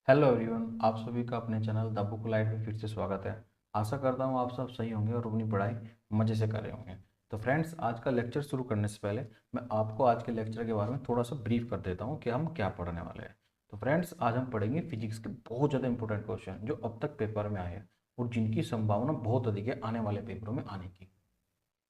Hello everyone, आप सभी का अपने चैनल द बुक लाइट में फिर से स्वागत है। आशा करता हूँ आप सब सही होंगे और अपनी पढ़ाई मज़े से कर रहे होंगे। तो फ्रेंड्स, आज का लेक्चर शुरू करने से पहले मैं आपको आज के लेक्चर के बारे में थोड़ा सा ब्रीफ कर देता हूँ कि हम क्या पढ़ने वाले हैं। तो फ्रेंड्स, आज हम पढ़ेंगे फिजिक्स के बहुत ज़्यादा इंपॉर्टेंट क्वेश्चन जो अब तक पेपर में आए हैं और जिनकी संभावना बहुत अधिक है आने वाले पेपरों में आने की।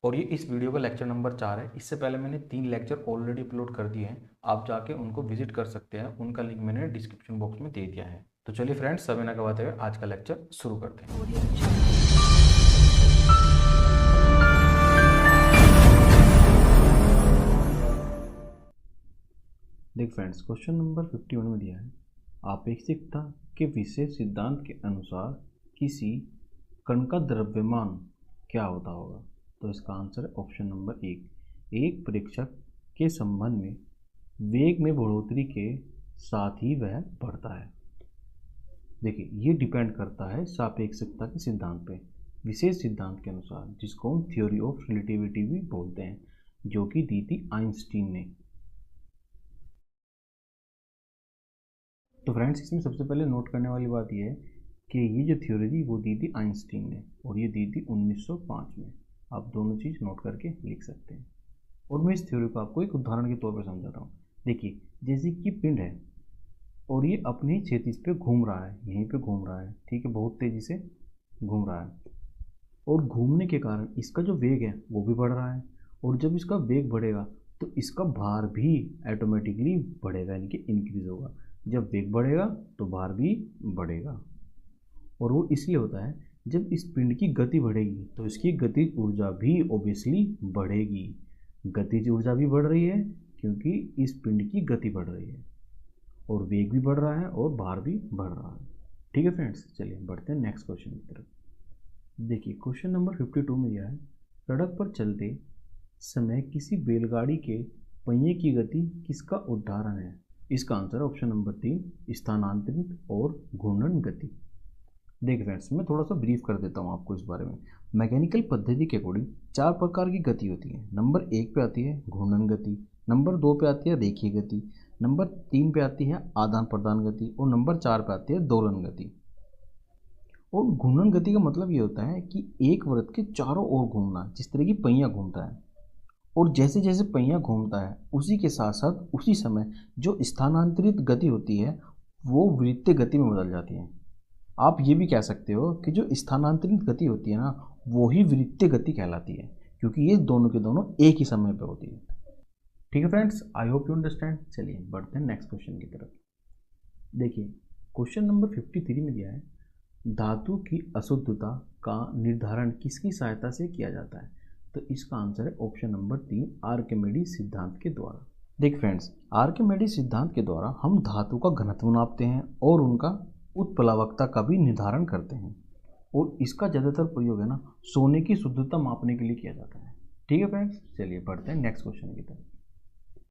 और ये इस वीडियो का लेक्चर नंबर 4 है। इससे पहले मैंने 3 लेक्चर ऑलरेडी अपलोड कर दिए हैं, आप जाके उनको विजिट कर सकते हैं। उनका लिंक मैंने डिस्क्रिप्शन बॉक्स में दे दिया है। तो चलिए फ्रेंड्स, समय न गवाते हुए आज का लेक्चर शुरू करते हैं। देख फ्रेंड्स, क्वेश्चन नंबर 51 में दिया है, आपेक्षिकता के विशेष सिद्धांत के अनुसार किसी कण का द्रव्यमान क्या होता होगा। तो इसका आंसर है ऑप्शन नंबर एक प्रेक्षक के संबंध में वेग में बढ़ोतरी के साथ ही वह बढ़ता है। देखिए, ये डिपेंड करता है सापेक्षिकता के सिद्धांत पे, विशेष सिद्धांत के अनुसार, जिसको हम थ्योरी ऑफ रिलेटिविटी भी बोलते हैं, जो कि दी थी आइंस्टीन ने। तो फ्रेंड्स, इसमें सबसे पहले नोट करने वाली बात यह है कि ये जो थ्योरी थी वो दी थी आइंस्टीन ने और ये दी थी 1905 में। आप दोनों चीज़ नोट करके लिख सकते हैं। और मैं इस थ्योरी को आपको एक उदाहरण के तौर पर समझाता हूँ। देखिए, जैसे कि पिंड है और ये अपने क्षितिज पे घूम रहा है, यहीं पे घूम रहा है, ठीक है, बहुत तेज़ी से घूम रहा है। और घूमने के कारण इसका जो वेग है वो भी बढ़ रहा है। और जब इसका वेग बढ़ेगा तो इसका भार भी ऑटोमेटिकली बढ़ेगा, यानी कि इंक्रीज होगा। जब वेग बढ़ेगा तो भार भी बढ़ेगा। और वो इसलिए होता है, जब इस पिंड की गति बढ़ेगी तो इसकी गतिज ऊर्जा भी ऑब्वियसली बढ़ेगी। गतिज ऊर्जा भी बढ़ रही है क्योंकि इस पिंड की गति बढ़ रही है और वेग भी बढ़ रहा है और भार भी बढ़ रहा है। ठीक है फ्रेंड्स, चलिए बढ़ते हैं नेक्स्ट क्वेश्चन की तरफ। देखिए, क्वेश्चन नंबर 52 में यह है, सड़क पर चलते समय किसी बैलगाड़ी के पहिए की गति किसका उदाहरण है। इसका आंसर है ऑप्शन नंबर 3, स्थानांतरित और घूर्णन गति। देख फ्रेंड्स, मैं थोड़ा सा ब्रीफ कर देता हूँ आपको इस बारे में। मैकेनिकल पद्धति के अकॉर्डिंग 4 प्रकार की गति होती है। नंबर 1 पे आती है घूर्णन गति, नंबर 2 पे आती है रेखीय गति, नंबर 3 पे आती है आदान प्रदान गति और नंबर 4 पे आती है दोलन गति। और घूर्णन गति का मतलब ये होता है कि एक वृत्त के चारों ओर घूमना, जिस तरह की पहिया घूमता है। और जैसे जैसे पहिया घूमता है उसी के साथ साथ उसी समय जो स्थानांतरित गति होती है वो वृत्तीय गति में बदल जाती है। आप ये भी कह सकते हो कि जो स्थानांतरित गति होती है ना, वो ही वृत्तीय गति कहलाती है, क्योंकि ये दोनों के दोनों एक ही समय पे होती है। ठीक है friends, I hope you understand. चलिए बढ़ते हैं नेक्स्ट क्वेश्चन की तरफ। देखिए, क्वेश्चन नंबर 53 में दिया है, धातु की अशुद्धता का निर्धारण किसकी सहायता से किया जाता है। तो इसका आंसर है ऑप्शन नंबर 3, आर्किमिडीज सिद्धांत के द्वारा। देख फ्रेंड्स, आर्किमिडीज सिद्धांत के द्वारा हम धातु का घनत्व नापते हैं और उनका उत्प्लावकता का भी निर्धारण करते हैं। और इसका ज़्यादातर प्रयोग है ना, सोने की शुद्धता मापने के लिए किया जाता है। ठीक है फ्रेंड्स, चलिए बढ़ते हैं नेक्स्ट क्वेश्चन की तरफ।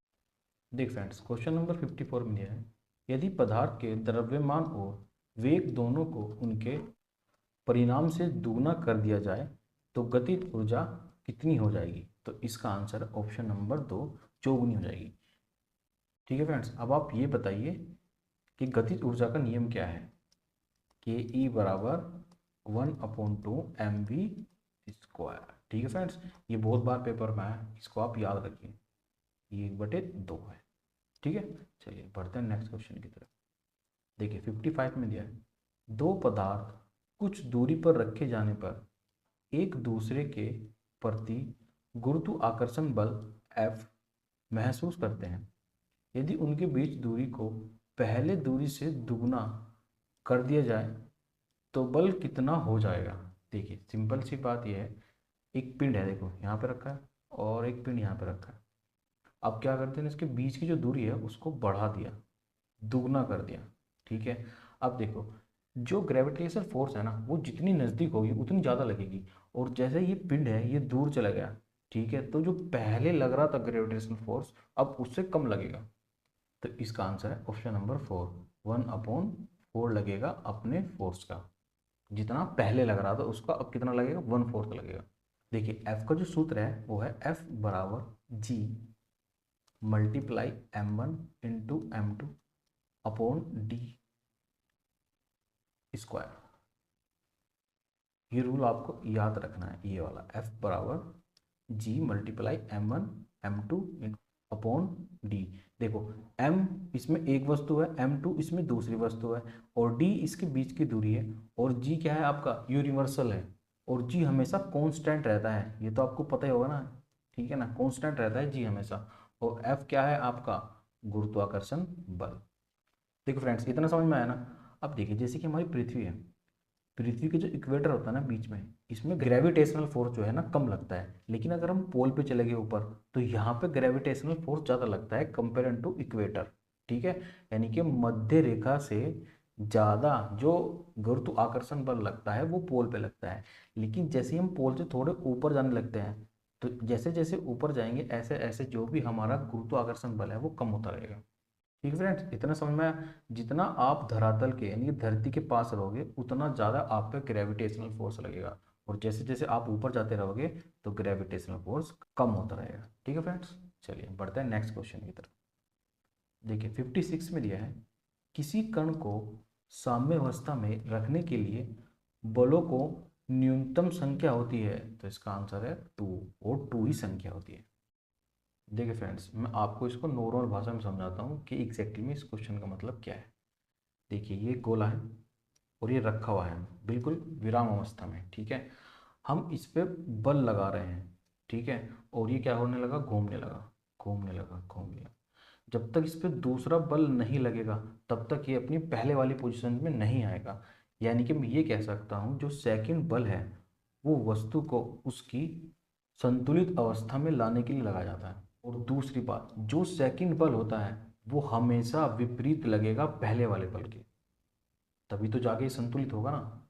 देख फ्रेंड्स, क्वेश्चन नंबर 54 में दिया है, यदि पदार्थ के द्रव्यमान और वेग दोनों को उनके परिणाम से दुगना कर दिया जाए तो गतिज ऊर्जा कितनी हो जाएगी। तो इसका आंसर ऑप्शन नंबर 2, चौगुनी हो जाएगी। ठीक है फ्रेंड्स, अब आप ये बताइए कि गतिज ऊर्जा का नियम क्या है। के ई बराबर 1/2 mv²। ठीक है फ्रेंड्स, ये बहुत बार पेपर में आया, इसको आप याद रखिए, ये 1/2 है। ठीक है, चलिए बढ़ते हैं नेक्स्ट क्वेश्चन की तरफ। देखिए 55 में दिया है, दो पदार्थ कुछ दूरी पर रखे जाने पर एक दूसरे के प्रति गुरुत्वाकर्षण बल F महसूस करते हैं। यदि उनके बीच दूरी को पहले दूरी से दुगना कर दिया जाए तो बल कितना हो जाएगा। देखिए सिंपल सी बात यह है, एक पिंड है, देखो यहाँ पे रखा है और एक पिंड यहाँ पे रखा है। अब क्या करते हैं, इसके बीच की जो दूरी है उसको बढ़ा दिया, दुगना कर दिया। ठीक है, अब देखो जो ग्रेविटेशनल फोर्स है ना वो जितनी नज़दीक होगी उतनी ज़्यादा लगेगी। और जैसे ये पिंड है ये दूर चला गया, ठीक है, तो जो पहले लग रहा था ग्रेविटेशनल फोर्स अब उससे कम लगेगा। तो इसका आंसर है ऑप्शन नंबर 4, 1/4 लगेगा अपने फोर्स का। जितना पहले लग रहा था उसका अब कितना लगेगा, 1/4 लगेगा। देखिए एफ का जो सूत्र है वो है F बराबर G multiply M1 into M2 upon D. Square. ये रूल आपको याद रखना है, ये वाला F बराबर G multiply M1 M2 upon D। देखो M इसमें एक वस्तु है, M2 इसमें दूसरी वस्तु है, और D इसके बीच की दूरी है, और G क्या है आपका, यूनिवर्सल है, और G हमेशा कांस्टेंट रहता है, ये तो आपको पता ही होगा ना, ठीक है ना, कांस्टेंट रहता है G हमेशा। और F क्या है आपका, गुरुत्वाकर्षण बल। देखो फ्रेंड्स, इतना समझ में आया ना। अब देखिए, जैसे कि हमारी पृथ्वी है, पृथ्वी के जो इक्वेटर होता है ना बीच में, इसमें ग्रेविटेशनल फोर्स जो है ना कम लगता है, लेकिन अगर हम पोल पे चले गए ऊपर, तो यहाँ पे ग्रेविटेशनल फोर्स ज़्यादा लगता है कंपेयर टू इक्वेटर। ठीक है, यानी कि मध्य रेखा से ज़्यादा जो गुरुत्वाकर्षण बल लगता है वो पोल पे लगता है। लेकिन जैसे ही हम पोल से थोड़े ऊपर जाने लगते हैं, तो जैसे जैसे ऊपर जाएंगे ऐसे ऐसे जो भी हमारा गुरुत्वाकर्षण बल है वो कम होता रहेगा। ठीक है फ्रेंड्स, इतना समझ में आया। जितना आप धरातल के यानी कि धरती के पास रहोगे, उतना ज़्यादा आप पे ग्रेविटेशनल फोर्स लगेगा, और जैसे जैसे आप ऊपर जाते रहोगे तो ग्रेविटेशनल फोर्स कम होता रहेगा। ठीक है फ्रेंड्स, चलिए बढ़ते हैं नेक्स्ट क्वेश्चन की तरफ। देखिए 56 में दिया है, किसी कण को साम्य अवस्था में रखने के लिए बलों को न्यूनतम संख्या होती है, तो इसका आंसर है 2, और 2 ही संख्या होती है। देखिए फ्रेंड्स, मैं आपको इसको नॉर्मल भाषा में समझाता हूँ कि एग्जैक्टली में इस क्वेश्चन का मतलब क्या है। देखिए ये गोला है और ये रखा हुआ है बिल्कुल विराम अवस्था में, ठीक है। हम इस पे बल लगा रहे हैं, ठीक है, और ये क्या होने लगा, घूमने लगा, घूमने लगा, घूमने लगा। जब तक इस पे दूसरा बल नहीं लगेगा तब तक ये अपनी पहले वाली पोजीशन में नहीं आएगा। यानी कि मैं ये कह सकता हूँ जो सेकंड बल है वो वस्तु को उसकी संतुलित अवस्था में लाने के लिए लगाया जाता है। और दूसरी बात, जो सेकंड बल होता है वो हमेशा विपरीत लगेगा पहले वाले बल के, तभी तो जाके संतुलित होगा ना।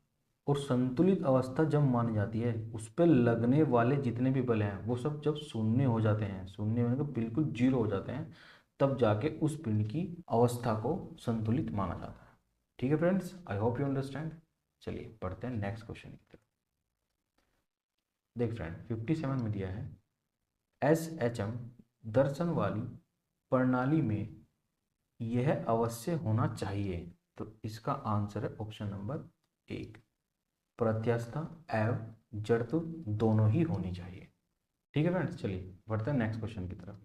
और संतुलित अवस्था जब मानी जाती है, उस पर लगने वाले जितने भी बल हैं वो सब जब शून्य हो जाते हैं, शून्य होने का बिल्कुल जीरो हो जाते हैं, तब जाके उस पिंड की अवस्था को संतुलित माना जाता है। ठीक है friends, I hope you understand. चलिए पढ़ते हैं नेक्स्ट क्वेश्चन की तरफ। देख फ्रेंड, 57 में दिया है, SHM दर्शन वाली प्रणाली में यह अवश्य होना चाहिए, तो इसका आंसर है ऑप्शन नंबर 1, प्रत्यास्थता एवं जड़त्व दोनों ही होनी चाहिए। ठीक है फ्रेंड्स, चलिए बढ़ते हैं नेक्स्ट क्वेश्चन की तरफ।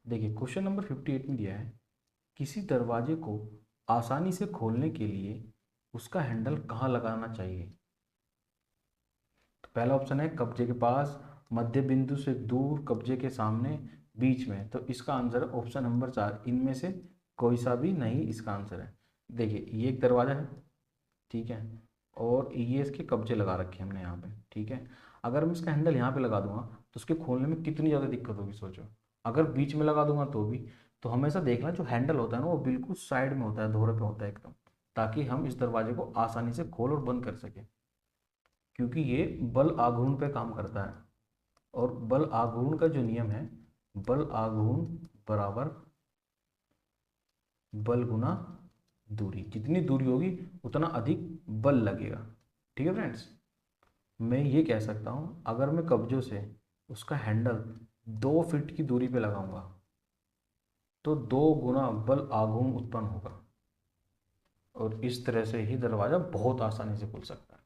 देखिए क्वेश्चन नंबर 58 में दिया है, किसी दरवाजे को आसानी से खोलने के लिए उसका हैंडल कहाँ लगाना चाहिए। तो पहला ऑप्शन है कब्जे के पास, मध्य बिंदु से दूर, कब्जे के सामने, बीच में। तो इसका आंसर है ऑप्शन नंबर 4, इनमें से कोई सा भी नहीं इसका आंसर है। देखिए ये एक दरवाजा है, ठीक है, और ये इसके कब्जे लगा रखे हैं हमने यहाँ पे, ठीक है। अगर मैं इसका हैंडल यहाँ पे लगा दूंगा तो उसके खोलने में कितनी ज़्यादा दिक्कत होगी सोचो। अगर बीच में लगा दूंगा तो भी। तो हमेशा देखना जो हैंडल होता है ना वो बिल्कुल साइड में होता है, धोरे पे होता है एकदम, ताकि हम इस दरवाजे को आसानी से खोल और बंद कर सकें, क्योंकि ये बल आघूर्ण पे काम करता है। और बल आघूर्ण का जो नियम है, बल आघूर्ण बराबर बल गुना दूरी, जितनी दूरी होगी उतना अधिक बल लगेगा। ठीक है फ्रेंड्स, मैं ये कह सकता हूँ अगर मैं कब्जों से उसका हैंडल 2 फीट की दूरी पे लगाऊंगा तो 2 गुना बल आघूर्ण उत्पन्न होगा, और इस तरह से ही दरवाज़ा बहुत आसानी से खुल सकता है।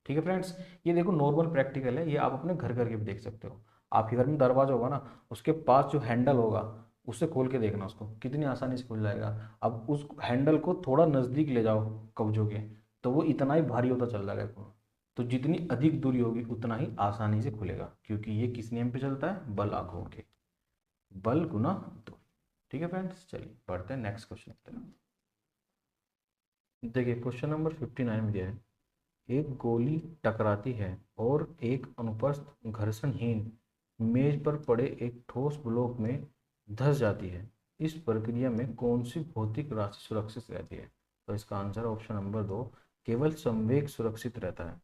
ठीक है फ्रेंड्स, ये देखो नॉर्मल प्रैक्टिकल है, ये आप अपने घर करके भी देख सकते हो। आपके घर में दरवाजा होगा ना, उसके पास जो हैंडल होगा उससे खोल के देखना उसको, कितनी आसानी से खुल जाएगा। अब उस हैंडल को थोड़ा नज़दीक ले जाओ कब्जों के, तो वो इतना ही भारी होता चल जाएगा। तो जितनी अधिक दूरी होगी उतना ही आसानी से खुलेगा, क्योंकि ये किस नियम पे चलता है, बल आघूर्ण के, बल गुना दूरी। ठीक है फ्रेंड्स, चलिए बढ़ते हैं नेक्स्ट क्वेश्चन की तरफ। देखिए क्वेश्चन नंबर 59 में दिया है, एक गोली टकराती है और एक अनुप्रस्थ घर्षणहीन मेज पर पड़े एक ठोस ब्लॉक में धंस जाती है। इस प्रक्रिया में कौन सी भौतिक राशि सुरक्षित रहती है। तो इसका आंसर ऑप्शन नंबर 2, केवल संवेग सुरक्षित रहता है।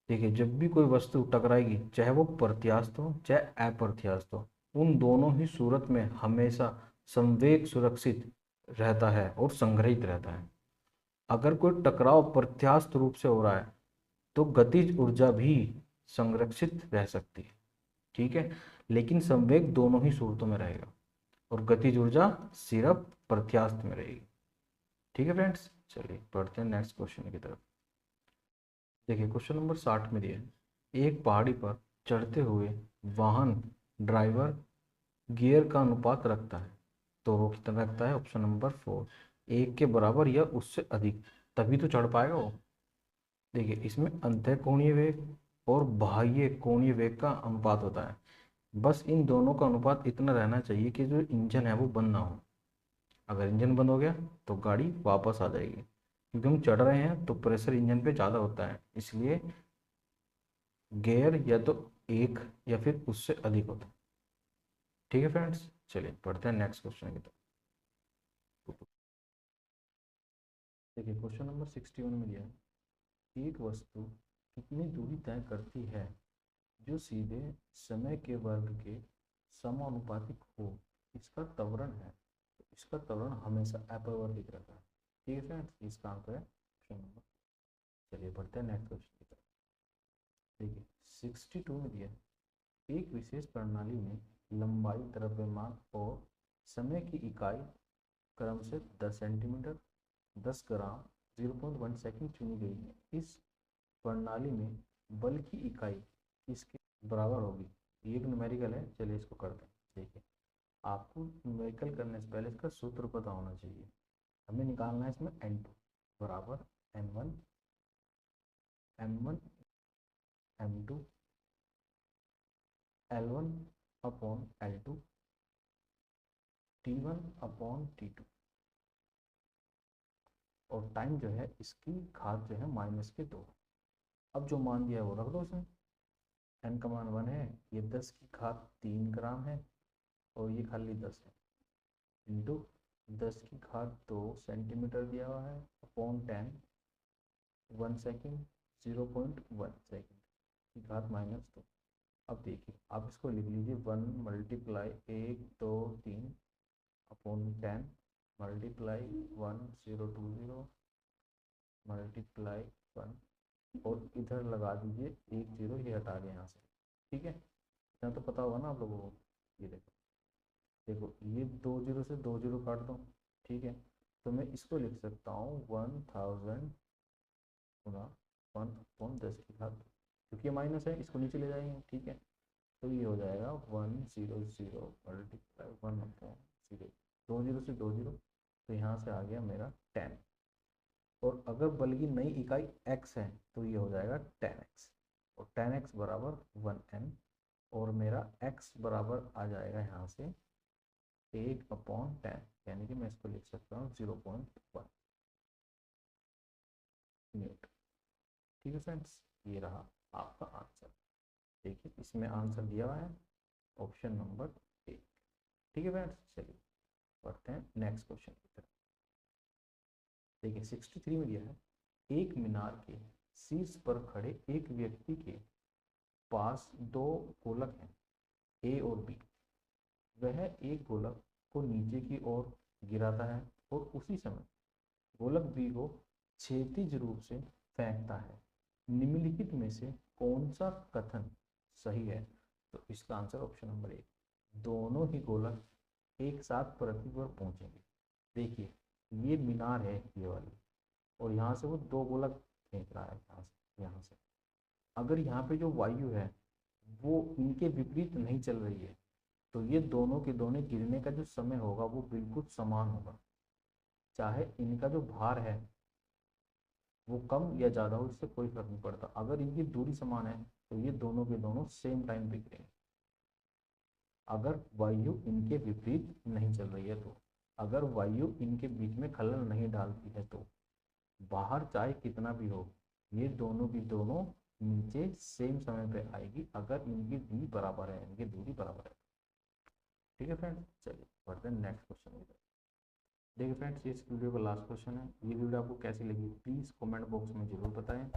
देखिए जब भी कोई वस्तु टकराएगी, चाहे वो प्रत्यास्थ हो चाहे अप्रत्यास्थ हो, उन दोनों ही सूरत में हमेशा संवेग सुरक्षित रहता है और संग्रहित रहता है। अगर कोई टकराव प्रत्यास्थ रूप से हो रहा है तो गतिज ऊर्जा भी संरक्षित रह सकती है, ठीक है, लेकिन संवेग दोनों ही सूरतों में रहेगा, और गतिज ऊर्जा सिर्फ प्रत्यास्थ में रहेगी। ठीक है फ्रेंड्स, चलिए पढ़ते हैं नेक्स्ट क्वेश्चन की तरफ। देखिए क्वेश्चन नंबर 60 में दिया है, एक पहाड़ी पर चढ़ते हुए वाहन ड्राइवर गियर का अनुपात रखता है, तो वो कितना रखता है? ऑप्शन नंबर 4, 1 के बराबर या उससे अधिक, तभी तो चढ़ पाएगा वो। देखिए इसमें अंतः कोणीय वेग और बाह्य कोणीय वेग का अनुपात होता है। बस इन दोनों का अनुपात इतना रहना चाहिए कि जो इंजन है वो बंद ना हो। अगर इंजन बंद हो गया तो गाड़ी वापस आ जाएगी, क्योंकि हम चढ़ रहे हैं तो प्रेशर इंजन पे ज़्यादा होता है, इसलिए गियर या तो 1 या फिर उससे अधिक होता है। ठीक है फ्रेंड्स, चलिए पढ़ते हैं नेक्स्ट क्वेश्चन की तरफ। देखिए क्वेश्चन नंबर 61 में दिया है, एक वस्तु कितनी दूरी तय करती है जो सीधे समय के वर्ग के समानुपातिक हो, इसका त्वरण है। तो इसका त्वरण हमेशा अपरिवर्तित रहता है। ठीक है फ्रेंड्स, इसका आंसर है ऑप्शन नंबर। चलिए बढ़ते हैं नेक्स्ट क्वेश्चन की तरफ। देखिए 62 में दिया है, एक विशेष प्रणाली में लंबाई, द्रव्यमान और समय की इकाई क्रम से 10 सेंटीमीटर, 10 ग्राम, 0.1 सेकंड चुनी गई है। इस प्रणाली में बल की इकाई इसके बराबर होगी। ये एक न्यूमेरिकल है, चलिए इसको करते हैं। ठीक है, आपको न्यूमेरिकल करने से पहले इसका सूत्र पता होना चाहिए। हमें निकालना है इसमें N2 बराबर N1 M1 M2 L1 upon L2 T1 upon T2, और टाइम जो है इसकी घात जो है -2। अब जो मान दिया है वो रख दो इसमें। n का मान 1 है, ये 10 की घात 3 ग्राम है, और ये खाली 10 है, इंटू 10 की घात 2 सेंटीमीटर दिया हुआ है, अपॉन 10, 1 सेकेंड, 0.1 सेकेंड की घात -2। अब देखिए आप इसको लिख लीजिए, 1 मल्टीप्लाई 1 2 3 अपॉन 10 मल्टीप्लाई 1020 मल्टीप्लाई 1, और इधर लगा दीजिए 1 0, ये हटा दें यहाँ से। ठीक है, इतना तो पता होगा ना आप लोगों को। ये देखो, देखो ये 2 0 से 2 0 काट दो। ठीक है, तो मैं इसको लिख सकता हूँ 1000 गुना 1/10 की घात, क्योंकि ये माइनस है, इसको नीचे ले जाएंगे। ठीक है, तो ये हो जाएगा 100 मल्टीप्लाई 1/0, 2 0 से 2 0, तो यहाँ से आ गया मेरा 10। और अगर बल की नई इकाई x है तो ये हो जाएगा 10x, और 10x बराबर 1n, और मेरा x बराबर आ जाएगा यहाँ से 1/10, यानी कि मैं इसको लिख सकता हूँ 0.1 न्यूटन। ठीक है फ्रेंड्स, ये रहा आपका आंसर। देखिए इसमें आंसर दिया हुआ है ऑप्शन नंबर 1। ठीक है फ्रेंड्स, चलिए पढ़ते हैं नेक्स्ट क्वेश्चन की तरफ। देखिए 63 में दिया है, एक मीनार के शीर्ष पर खड़े एक व्यक्ति के पास दो गोलक हैं, ए और बी। वह एक गोलक को नीचे की ओर गिराता है और उसी समय गोलक बी को क्षैतिज रूप से फेंकता है। निम्नलिखित में से कौन सा कथन सही है? तो इसका आंसर ऑप्शन नंबर 1, दोनों ही गोलक एक साथ पृथ्वी पर पहुंचेंगे। देखिए ये मीनार है ये वाली, और यहाँ से वो दो गोलक फेंक रहा है, यहाँ से। अगर यहाँ पे जो वायु है वो इनके विपरीत नहीं चल रही है, तो ये दोनों के दोनों गिरने का जो समय होगा वो बिल्कुल समान होगा। चाहे इनका जो भार है वो कम या ज़्यादा हो, इससे कोई फर्क नहीं पड़ता। अगर इनकी दूरी समान है तो ये दोनों के दोनों सेम टाइम पे गिरेंगे, अगर वायु इनके विपरीत नहीं चल रही है तो। अगर वायु इनके बीच में खलल नहीं डालती है तो बाहर चाहे कितना भी हो, ये दोनों की दोनों नीचे सेम समय पे आएगी, अगर इनकी दूरी बराबर है, इनकी दूरी बराबर है। ठीक है फ्रेंड्स, चलिए बढ़ते हैं नेक्स्ट क्वेश्चन की तरफ। देखिए फ्रेंड्स, इस वीडियो का लास्ट क्वेश्चन है। ये वीडियो आपको कैसी लगी प्लीज़ कमेंट बॉक्स में ज़रूर बताएं।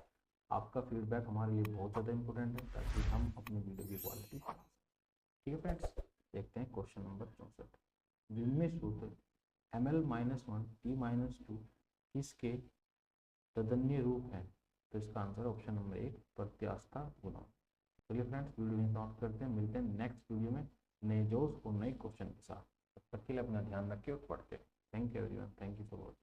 आपका फीडबैक हमारे लिए बहुत ज़्यादा इंपॉर्टेंट है, ताकि हम अपनी वीडियो की क्वालिटी बढ़ा सकें। ठीक है फ्रेंड्स, देखते हैं क्वेश्चन नंबर 64। विनिमय सूत्र ml-1 t-2 किसके तदन्य रूप है? तो इसका आंसर ऑप्शन नंबर 1, प्रत्यास्था गुणा। चलिए फ्रेंड्स, वीडियो में समाप्त करते हैं, मिलते हैं नेक्स्ट वीडियो में नए जोश और नए क्वेश्चन के साथ। तब तक के लिए अपना ध्यान रखिए और पढ़ते रहिए। Thank you everyone, thank you for watching.